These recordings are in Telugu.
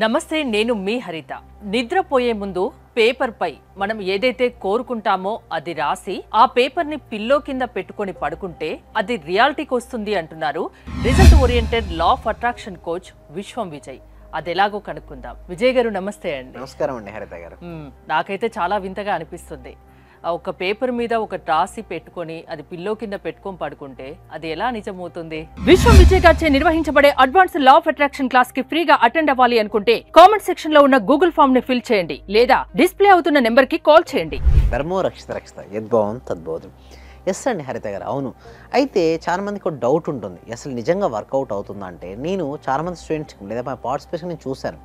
నమస్తే, నేను మీ హరిత. నిద్రపోయే ముందు పేపర్ పై మనం ఏదైతే కోరుకుంటామో అది రాసి ఆ పేపర్ ని పిల్లో కింద పెట్టుకొని పడుకుంటే అది రియాలిటీకి వస్తుంది అంటున్నారు result oriented law of attraction coach విశ్వం విజయ్. అది ఎలాగో కనుక్కుందాం. విజయ్ గారు నమస్తే అండి. నమస్కారం అండి హరిత గారు. నాకైతే చాలా వింతగా అనిపిస్తుంది. ఒక పేపర్ మీద ఒక రాసి పెట్టుకొని అది పిల్లో కింద పెట్టుకొని పడుకుంటే అది ఎలా నిజమవుతుంది? విశ్వం విజయ్ గారిచే నిర్వహించబడే advance law of attraction class కి ఫ్రీగా అటెండ్ అవ్వాలి అనుకుంటే కామెంట్ సెక్షన్ లో ఉన్న గూగుల్ ఫామ్ ని ఫిల్ చేయండి లేదా డిస్ప్లే అవుతున్న నెంబర్ కి కాల్ చేయండి. ధర్మో రక్షిత రక్షిత యద్భావం తద్భవతం. ఎస్ అండి హరిత గారు, అవును. అయితే చాలా మందికి ఒక డౌట్ ఉంటుంది, అసలు నిజంగా వర్కౌట్ అవుతుందా అంటే. నేను చాలా మంది స్టూడెంట్స్కి లేదా మా పార్టిసిపేషన్ నేను చూశాను,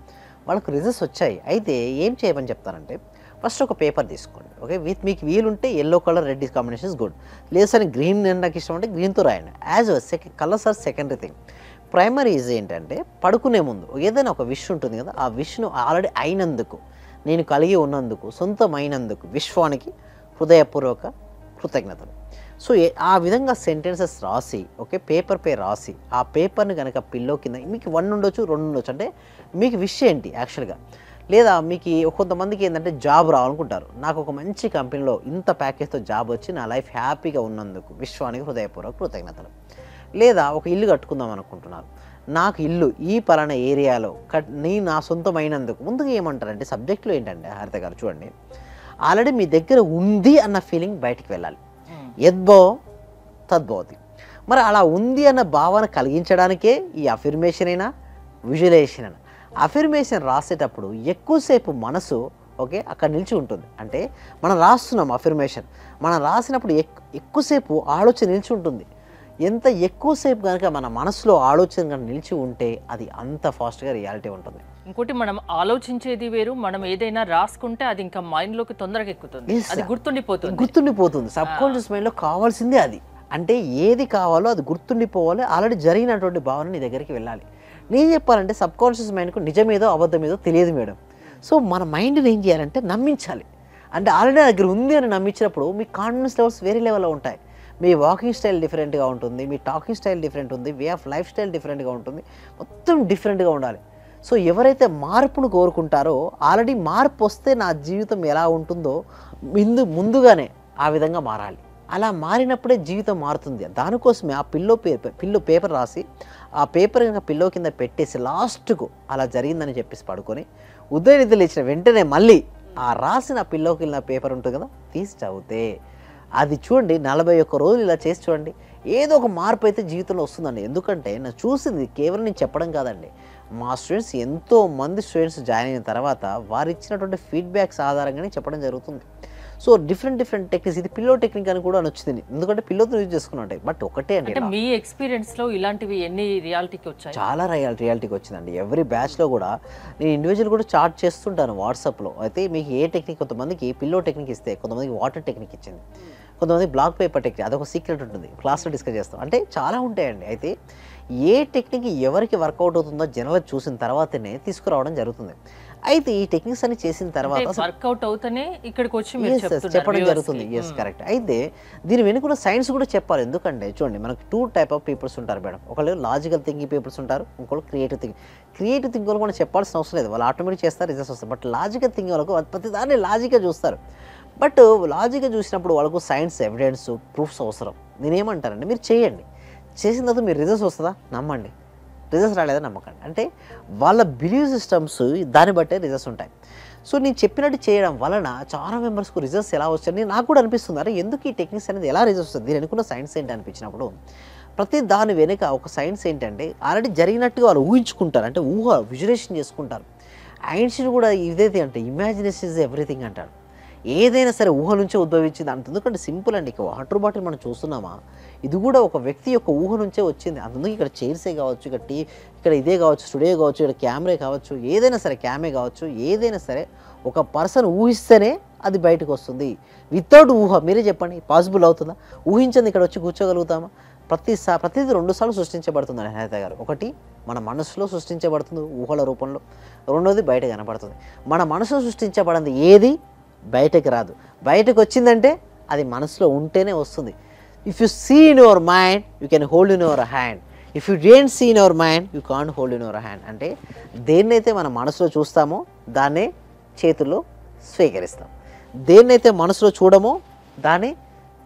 వాళ్ళకు రిజల్ట్స్ వచ్చాయి. అయితే ఏం చేయమని చెప్తానంటే, ఫస్ట్ ఒక పేపర్ తీసుకోండి. ఓకే, మీకు వీలుంటే yellow colour red combination is good. లేదు సార్ గ్రీన్ నాకు ఇష్టం అంటే గ్రీన్తో రాయండి. As colours are secondary thing. Primary is ఏంటంటే, పడుకునే ముందు ఏదైనా ఒక విష్ ఉంటుంది కదా, ఆ విష్ను ఆల్రెడీ అయినందుకు, నేను కలిగి ఉన్నందుకు, సొంతమైనందుకు విశ్వానికి హృదయపూర్వక కృతజ్ఞతలు. సో ఆ విధంగా సెంటెన్సెస్ రాసి, ఓకే, పేపర్ పై రాసి ఆ పేపర్ని కనుక పిల్లో కింద మీకు 1 ఉండొచ్చు 2 ఉండొచ్చు. అంటే మీకు విష్ ఏంటి యాక్చువల్గా, లేదా మీకు కొంతమందికి ఏంటంటే జాబ్ రావాలనుకుంటారు, నాకు ఒక మంచి కంపెనీలో ఇంత ప్యాకేజ్తో జాబ్ వచ్చి నా లైఫ్ హ్యాపీగా ఉన్నందుకు విశ్వానికి హృదయపూర్వక కృతజ్ఞతలు. లేదా ఒక ఇల్లు కట్టుకుందాం అనుకుంటున్నారు, నాకు ఇల్లు ఈ పలానా ఏరియాలో నా సొంతమైనందుకు. ముందుగా ఏమంటారంటే సబ్జెక్ట్లో ఏంటంటే హరిత గారు చూడండి, ఆల్రెడీ మీ దగ్గర ఉంది అన్న ఫీలింగ్ బయటికి వెళ్ళాలి. యద్భావం తద్భవతి. మరి అలా ఉంది అన్న భావన కలిగించడానికే ఈ అఫర్మేషన్ అయినా విజువలైజేషన్ అయినా. అఫర్మేషన్ రాసేటప్పుడు ఎక్కువసేపు మనసు ఓకే అక్కడ నిలిచి ఉంటుంది. అంటే మనం రాస్తున్నాం అఫర్మేషన్, మనం రాసినప్పుడు ఎక్కువసేపు ఆలోచన నిలిచి ఉంటుంది. ఎంత ఎక్కువసేపు కనుక మన మనసులో ఆలోచన కనుక నిలిచి ఉంటే అది అంత ఫాస్ట్గా రియాలిటీ ఉంటుంది. ఇంకోటి, మనం ఆలోచించేది వేరు, మనం ఏదైనా రాసుకుంటే అది ఇంకా మైండ్ లోకి తొందరగా ఎక్కుతుంది, అది గుర్తుండిపోతుంది. సబ్ కాన్షియస్ మైండ్లో కావాల్సిందే అది. అంటే ఏది కావాలో అది గుర్తుండిపోవాలి, ఆల్రెడీ జరిగినటువంటి భావన నీ దగ్గరికి వెళ్ళాలి. నేను చెప్పాలంటే సబ్ కాన్షియస్ మైండ్కు నిజమేదో అబద్ధమేదో తెలియదు మేడం. సో మన మైండ్ని ఏం చేయాలంటే నమ్మించాలి. అంటే ఆల్రెడీ దగ్గర ఉంది అని నమ్మించినప్పుడు మీ కాన్ఫిడెన్స్ లెవెల్స్ వేరే లెవెల్లో ఉంటాయి. మీ వాకింగ్ స్టైల్ డిఫరెంట్గా ఉంటుంది, మీ టాకింగ్ స్టైల్ డిఫరెంట్ ఉంది, వే ఆఫ్ లైఫ్ స్టైల్ డిఫరెంట్గా ఉంటుంది, మొత్తం డిఫరెంట్గా ఉండాలి. సో ఎవరైతే మార్పును కోరుకుంటారో, ఆల్రెడీ మార్పు వస్తే నా జీవితం ఎలా ఉంటుందో ముందుగానే ఆ విధంగా మారాలి. అలా మారినప్పుడే జీవితం మారుతుంది. దానికోసమే ఆ పిల్లో పేపర్ రాసి ఆ పేపర్ కనుక పిల్లో కింద పెట్టేసి లాస్ట్కు అలా జరిగిందని చెప్పేసి పడుకొని ఉదయం నిద్ర లేచిన వెంటనే మళ్ళీ ఆ రాసిన పిల్లో కింద పేపర్ ఉంటుంది కదా తీసి చదివితే అది చూడండి 41 రోజులు ఇలా చేసి చూడండి, ఏదో ఒక మార్పు అయితే జీవితంలో వస్తుందండి. ఎందుకంటే నేను చూసింది కేవలం నేను చెప్పడం కాదండి, మా స్టూడెంట్స్ ఎంతోమంది స్టూడెంట్స్ జాయిన్ అయిన తర్వాత వారు ఇచ్చినటువంటి ఫీడ్బ్యాక్స్ ఆధారంగానే చెప్పడం జరుగుతుంది. సో డిఫరెంట్ టెక్నిక్స్, ఇది పిల్లో టెక్నిక్ అని కూడా వచ్చింది, ఎందుకంటే పిల్లోతో యూజ్ చేసుకున్నాయి. బట్ ఒకటే అండి, మీ ఎక్స్పీరియన్స్లో ఇలాంటివి ఎన్ని రియాలిటీకి వచ్చాయి? చాలా రియాలిటీకి వచ్చిందండి. ఎవ్రీ బ్యాచ్లో కూడా నేను ఇండివిజువల్ కూడా చార్ట్ చేస్తుంటాను వాట్సాప్లో. అయితే మీకు ఏ టెక్నిక్, కొంతమందికి పిల్లో టెక్నిక్ ఇస్తే కొంతమందికి వాటర్ టెక్నిక్ ఇచ్చింది, కొంతమంది బ్లాక్ పేపర్ టెక్నిక్, అదొక సీక్రెట్ ఉంటుంది, క్లాస్లో డిస్కస్ చేస్తాం. అంటే చాలా ఉంటాయండి. అయితే ఏ టెక్నిక్ ఎవరికి వర్కౌట్ అవుతుందో జనరల్గా చూసిన తర్వాతనే తీసుకురావడం జరుగుతుంది. అయితే ఈ టెక్నిక్స్ అన్ని చేసిన తర్వాత వర్కౌట్ అవుతూనే ఇక్కడికి వచ్చి చెప్పడం జరుగుతుంది. Yes correct. అయితే దీని వెనుక సైన్స్ కూడా చెప్పాలి. ఎందుకంటే చూడండి, మనకు 2 టైప్ ఆఫ్ పీపుల్స్ ఉంటారు మేడం. ఒకళ్ళు లాజికల్ థింకింగ్ పీపుల్స్ ఉంటారు, ఇంకోళ్ళు క్రియేటివ్ థింకింగ్ వాళ్ళు కూడా చెప్పాల్సిన అవసరం లేదు, వాళ్ళు ఆటోమేటిక్ చేస్తారు, రిజల్ట్స్ వస్తారు. బట్ లాజికల్ థింకింగ్ వాళ్ళకు ప్రతి దాన్ని లాజిక్గా చూస్తారు. బట్ లాజిక్గా చూసినప్పుడు వాళ్ళకు సైన్స్ ఎవిడెన్స్ ప్రూఫ్స్ అవసరం. నేనేమంటానంటే మీరు చేయండి, చేసిన తర్వాత మీరు రిజల్ట్స్ వస్తుందా నమ్మండి, రిజల్ట్స్ రాలేదా నమ్మకండి. అంటే వాళ్ళ బిలీవ్ సిస్టమ్స్ దాన్ని బట్టే రిజల్ట్స్ ఉంటాయి. సో నేను చెప్పినట్టు చేయడం వలన చాలా మెంబర్స్కు రిజల్ట్స్ ఎలా వచ్చాయని నాకు కూడా అనిపిస్తుంది. అరే ఎందుకు ఈ టెక్నిక్స్ అనేది ఎలా రిజల్ట్స్ వస్తుంది, దీని అనుకున్న సైన్స్ ఏంటి అనిపించినప్పుడు ప్రతి దాని వెనుక ఒక సైన్స్ ఏంటంటే ఆల్రెడీ జరిగినట్టుగా వాళ్ళు ఊహించుకుంటారు, అంటే విజువలైజేషన్ చేసుకుంటారు. ఐన్స్టీన్ కూడా ఇదేది అంటే ఇమాజినేషన్ ఇస్ ఎవ్రీథింగ్ అంటాడు. ఏదైనా సరే ఊహ నుంచే ఉద్భవించింది అంత. ఎందుకంటే సింపుల్ అండి, ఇక వాటర్ బాటిల్ మనం చూస్తున్నామా, ఇది కూడా ఒక వ్యక్తి యొక్క ఊహ నుంచే వచ్చింది. అందుకు ఇక్కడ చైర్సే కావచ్చు, ఇక్కడ ఇదే కావచ్చు, స్టూడియో కావచ్చు, ఇక్కడ కెమెరా కావచ్చు, ఏదైనా సరే క్యామే కావచ్చు, ఏదైనా సరే ఒక పర్సన్ ఊహిస్తేనే అది బయటకు వస్తుంది. వితౌట్ ఊహ మీరే చెప్పండి పాసిబుల్ అవుతుందా? ఊహించింది ఇక్కడ వచ్చి కూర్చోగలుగుతామా? ప్రతిదీ 2 సార్లు సృష్టించబడుతుంది హరిత గారు. ఒకటి మన మనసులో సృష్టించబడుతుంది ఊహల రూపంలో, రెండోది బయట కనపడుతుంది. మన మనసులో సృష్టించబడింది ఏది బయటకు రాదు, బయటకు వచ్చిందంటే అది మనసులో ఉంటేనే వస్తుంది. If you see in your mind you can hold in your hand, if you don't see in our mind you can't hold in our hand. అంటే దేన్నైతే మన మనసులో చూస్తామో దాన్నే చేతుల్లో స్వీకరిస్తాం, దేన్నైతే మనసులో చూడమో దాన్ని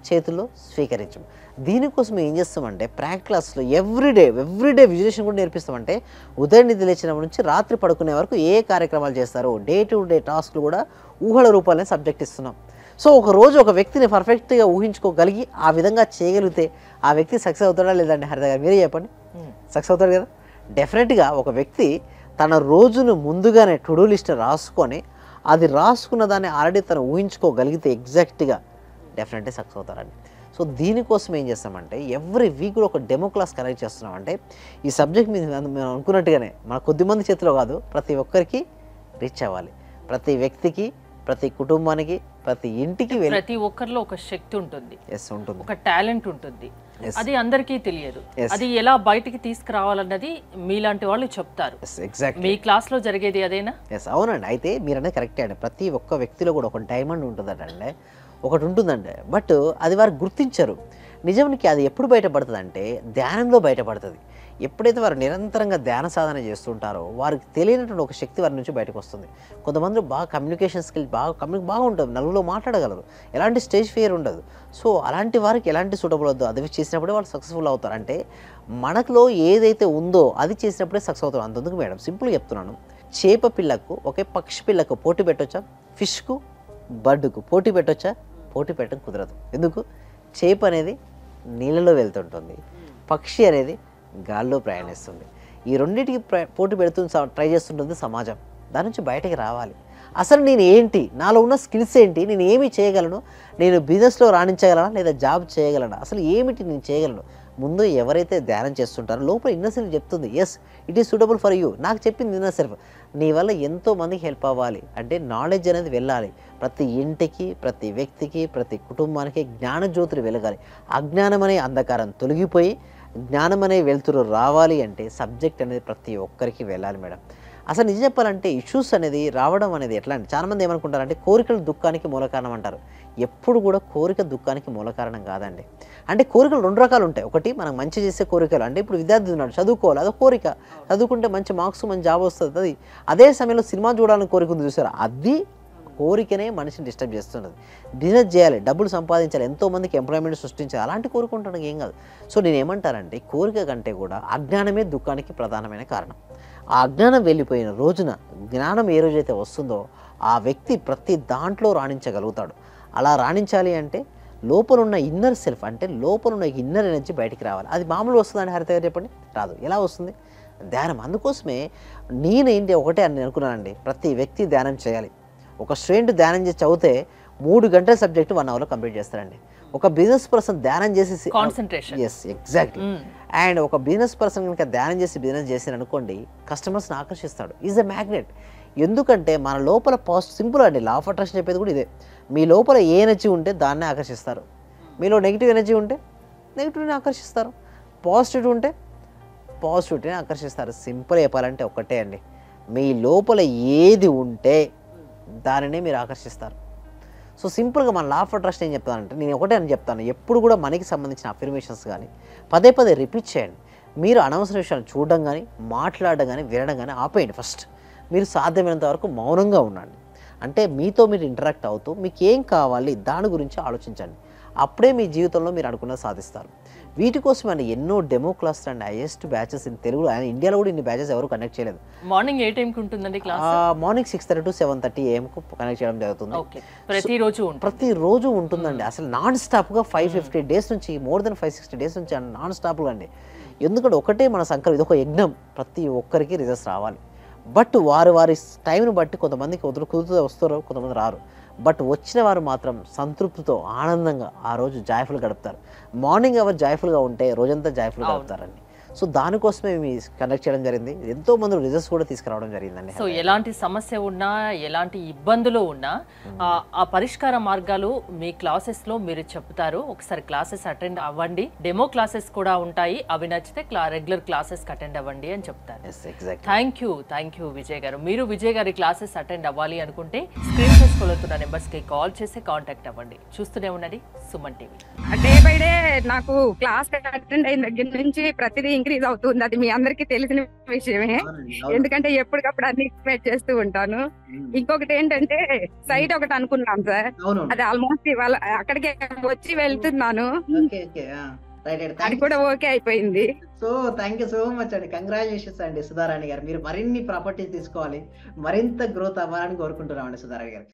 చేతుల్లో స్వీకరించము. దీనికోసం ఏం చేస్తామంటే ప్రాక్టికల్ క్లాస్లో ఎవ్రీడే విజువలైజేషన్ కూడా నేర్పిస్తామంటే ఉదయం నిద్ర లేచినప్పటి నుంచి రాత్రి పడుకునే వరకు ఏ కార్యక్రమాలు చేస్తారో డే టు డే టాస్క్లు కూడా ఊహల రూపాలనే సబ్జెక్ట్ ఇస్తున్నాం. సో ఒక రోజు ఒక వ్యక్తిని పర్ఫెక్ట్గా ఊహించుకోగలిగి ఆ విధంగా చేయగలిగితే ఆ వ్యక్తి సక్సెస్ అవుతాడా లేదండి? హరిత గారు మీరే చెప్పండి. సక్సెస్ అవుతాడు కదా. డెఫినెట్గా ఒక వ్యక్తి తన రోజును ముందుగానే టు డూ లిస్ట్ రాసుకొని అది రాసుకున్న దాన్ని ఆల్రెడీ తను ఊహించుకోగలిగితే ఎగ్జాక్ట్గా డెఫినెట్లీ సక్సెస్ అవుతారండి. సో దీనికోసం ఏం చేస్తామంటే ఎవ్రీ వీక్ కూడా ఒక డెమో క్లాస్ కనెక్ట్ చేస్తున్నామంటే ఈ సబ్జెక్ట్ మీద మేము అనుకున్నట్టుగానే మన కొద్దిమంది చేతిలో కాదు, ప్రతి ఒక్కరికి రీచ్ అవ్వాలి, ప్రతి వ్యక్తికి, ప్రతి కుటుంబానికి, ప్రతి ఇంటికి ప్రతి ఒక్కరిలో ఒక శక్తి ఉంటుంది, ఉంటుంది, ఒక టాలెంట్ ఉంటుంది. అది అందరికీ తెలియదు. అది ఎలా బయటికి తీసుకురావాలన్నది మీలాంటి వాళ్ళు చెప్తారు. మీ క్లాస్ లో జరిగేది అదేనా? అవునండి. అయితే మీరు అనేది కరెక్టే అండి. ప్రతి ఒక్క వ్యక్తిలో కూడా ఒక డైమండ్ ఉంటుందండి, ఒకటి ఉంటుందండి. బట్ అది వారు గుర్తించరు. నిజానికి అది ఎప్పుడు బయటపడుతుంది అంటే ధ్యానంలో బయటపడుతుంది. ఎప్పుడైతే వారు నిరంతరంగా ధ్యాన సాధన చేస్తుంటారో వారికి తెలియనటువంటి ఒక శక్తి వారి నుంచి బయటకు వస్తుంది. కొంతమంది బాగా కమ్యూనికేషన్ స్కిల్ బాగా ఉంటుంది, నలుగురిలో మాట్లాడగలరు, ఎలాంటి స్టేజ్ ఫియర్ ఉండదు. సో అలాంటి వారికి ఎలాంటి సూటబుల్ వద్దు అది చేసినప్పుడే వాళ్ళు సక్సెస్ఫుల్ అవుతారు. అంటే మనలో ఏదైతే ఉందో అది చేసినప్పుడే సక్సెస్ అవుతారు. అంతెందుకు మేడం, సింపుల్గా చెప్తున్నాను. చేప పిల్లకు ఒకే పక్షి పిల్లకు పోటీ పెట్టొచ్చా? ఫిష్కు బర్డ్కు పోటీ పెట్టొచ్చా? పోటీ పెట్టడం కుదరదు. ఎందుకు? చేప అనేది నీళ్ళలో వెళ్తుంటుంది, పక్షి అనేది గాల్లో ప్రయాణిస్తుంది. ఈ రెండింటికి పోటీ పెడుతుంది, ట్రై చేస్తుంటుంది సమాజం. దాని నుంచి బయటకి రావాలి. అసలు నేను ఏంటి, నాలో ఉన్న స్కిల్స్ ఏంటి, నేను ఏమి చేయగలను, నేను బిజినెస్లో రాణించగలనా లేదా జాబ్ చేయగలనా, అసలు ఏమిటి నేను చేయగలను. ముందు ఎవరైతే ధ్యానం చేస్తుంటారో లోపల ఇన్నర్ సెల్ఫ్ చెప్తుంది, yes it is suitable for you. నాకు చెప్పింది ఇన్నర్ సెల్ఫ్, నీ వల్ల ఎంతో మందికి హెల్ప్ అవ్వాలి అంటే నాలెడ్జ్ అనేది వెళ్ళాలి. ప్రతి ఇంటికి, ప్రతి వ్యక్తికి, ప్రతి కుటుంబానికి జ్ఞానజ్యోతులు వెలగాలి. అజ్ఞానం అనే అంధకారం తొలగిపోయి జ్ఞానం అనే వెలుతురు రావాలి అంటే సబ్జెక్ట్ అనేది ప్రతి ఒక్కరికి వెళ్ళాలి మేడం. అసలు నిజం చెప్పాలంటే ఇష్యూస్ అనేది రావడం అనేది ఎట్లా అంటే చాలామంది ఏమనుకుంటారంటే కోరికలు దుఃఖానికి మూల కారణం అంటారు. ఎప్పుడు కూడా కోరిక దుఃఖానికి మూల కారణం కాదండి. అంటే కోరికలు రెండు రకాలు ఉంటాయి. ఒకటి మనం మంచి చేసే కోరికలు, అంటే ఇప్పుడు విద్యార్థి ఉన్నాడు చదువుకోవాలి, అదో కోరిక, చదువుకుంటే మంచి మార్క్స్ మంచి జాబ్ వస్తుంది అది. అదే సమయంలో సినిమా చూడాలని కోరిక ఉంది చూసారా, అది కోరికనే మనిషిని డిస్టర్బ్ చేస్తున్నది. బిజినెస్ చేయాలి, డబ్బులు సంపాదించాలి, ఎంతోమందికి ఎంప్లాయ్మెంట్ సృష్టించాలి, అలాంటి కోరుకుంటానికి ఏం కాదు. సో నేను ఏమంటానంటే కోరిక కంటే కూడా అజ్ఞానమే దుఃఖానికి ప్రధానమైన కారణం. ఆ అజ్ఞానం వెళ్ళిపోయిన రోజున జ్ఞానం ఏ రోజైతే వస్తుందో ఆ వ్యక్తి ప్రతి దాంట్లో రాణించగలుగుతాడు. అలా రాణించాలి అంటే లోపలున్న ఇన్నర్ సెల్ఫ్, అంటే లోపలున్న ఇన్నర్ ఎనర్జీ బయటికి రావాలి. అది మామూలుగా వస్తుందండి హరిత గారు చెప్పండి? రాదు. ఎలా వస్తుంది? ధ్యానం. అందుకోసమే నేనేంటి ఒకటే అని అనుకున్నానండి, ప్రతి వ్యక్తి ధ్యానం చేయాలి. ఒక స్టూడెంట్ ధ్యానం చేసి చదివితే 3 గంటల సబ్జెక్ట్ 1 అవర్లో కంప్లీట్ చేస్తారండి. ఒక బిజినెస్ పర్సన్ ధ్యానం చేసి కాన్సంట్రేషన్, ఎస్ ఎగ్జాక్ట్లీ. అండ్ ఒక బిజినెస్ పర్సన్ కనుక ధ్యానం చేసి బిజినెస్ చేసిన అనుకోండి కస్టమర్స్ని ఆకర్షిస్తాడు. Is a magnet. ఎందుకంటే మన లోపల సింపుల్ అండి, లా ఆఫ్ అట్రాక్షన్ చెప్పేది కూడా ఇదే. మీ లోపల ఏ ఎనర్జీ ఉంటే దాన్నే ఆకర్షిస్తారు. మీలో నెగిటివ్ ఎనర్జీ ఉంటే నెగిటివ్ని ఆకర్షిస్తారు, పాజిటివ్ ఉంటే పాజిటివిటీని ఆకర్షిస్తారు. సింపుల్ చెప్పాలంటే ఒక్కటే అండి, మీ లోపల ఏది ఉంటే దానినే మీరు ఆకర్షిస్తారు. సో సింపుల్గా మన లా ఆఫ్ అట్రాక్షన్ ఏం చెప్తానంటే నేను ఒకటే అని చెప్తాను, ఎప్పుడు కూడా మనకి సంబంధించిన అఫర్మేషన్స్ కానీ పదే పదే రిపీట్ చేయండి. మీరు అనవసర విషయాలు చూడడం కానీ మాట్లాడడం కానీ వినడం కానీ ఆపేయండి. ఫస్ట్ మీరు సాధ్యమైనంత వరకు మౌనంగా ఉండండి. అంటే మీతో మీరు ఇంటరాక్ట్ అవుతూ మీకు ఏం కావాలి దాని గురించి ఆలోచించండి. అప్పుడే మీ జీవితంలో మీరు అనుకున్నది సాధిస్తారు. వీటి కోసం అండి ఎన్నో demo class and highest batches in Telugu, ఇండియాలో కూడా ఇన్ని బ్యాచెస్ ఎవరు కనెక్ట్ చేయలేదు. మార్నింగ్ ఏ టైంకి ఉంటుందండి class? Morning 6:30 to 7:30 AM connect చేయడం జరుగుతుంది. ప్రతిరోజు ఉంటుందండి. అసలు నాన్ స్టాప్గా 550 డేస్ నుంచి, మోర్ దెన్ 560 డేస్ నుంచి నాన్ స్టాప్గా అండి. ఎందుకంటే ఒకటే మన సంకల్పం, ఇది ఒక యజ్ఞం, ప్రతి ఒక్కరికి రిజల్ట్స్ రావాలి. బట్ వారి టైంని బట్టి కొంతమందికి కుదురుతూ వస్తారు, కొంతమంది రారు. బట్ వచ్చిన వారు మాత్రం సంతృప్తితో ఆనందంగా ఆ రోజు జాయ్ఫుల్ గడుపుతారు. మార్నింగ్ అవర్ జాయ్ఫుల్గా ఉంటే రోజంతా జాయ్ఫుల్ గడుపుతారండి. సో దానికోసమే మేము కండక్ట్ చేయడం జరిగింది. ఎంతో మంది రిజల్ట్స్ కూడా తీసుకురావడం జరిగిందండి. సో ఎలాంటి సమస్య ఉన్నా, ఎలాంటి ఇబ్బందులు ఉన్నా ఆ పరిష్కార మార్గాలు మీ క్లాసెస్లో మీరు చెప్తారు. ఒకసారి క్లాసెస్ అటెండ్ అవ్వండి, డెమో క్లాసెస్ కూడా ఉంటాయి, అవి నచ్చితే రెగ్యులర్ క్లాసెస్ అటెండ్ అవ్వండి అని చెప్తారు. థ్యాంక్ యూ విజయ్ గారు. మీరు విజయ్ గారి క్లాసెస్ అటెండ్ అవ్వాలి అనుకుంటే స్క్రీన్ మీద కొలుతున్న నెంబర్స్కి కాల్ చేసి కాంటాక్ట్ అవ్వండి. చూస్తూనే ఉండండి సుమన్ టీవీ. డే నాకు క్లాస్ అటెండ్ అయిన దగ్గర నుంచి ప్రతిదీ ఇంక్రీజ్ అవుతుంది. అది మీ అందరికీ తెలిసిన విషయమే, ఎందుకంటే ఎప్పటికప్పుడు అన్ని ఎక్స్పెక్ట్ చేస్తూ ఉంటాను. ఇంకొకటి ఏంటంటే సైట్ ఒకటి అనుకున్నాం సార్, అది ఆల్మోస్ట్ ఇవాళ అక్కడికి వచ్చి వెళ్తున్నాను, అది కూడా ఓకే అయిపోయింది. So thank you so much అండి, కంగ్రాచులేషన్స్ అండి సుధారాణి గారు. మీరు మరిన్ని ప్రాపర్టీస్ తీసుకోవాలి, మరింత గ్రోత్ అవ్వాలని కోరుకుంటున్నామండి సుధారాణి గారు.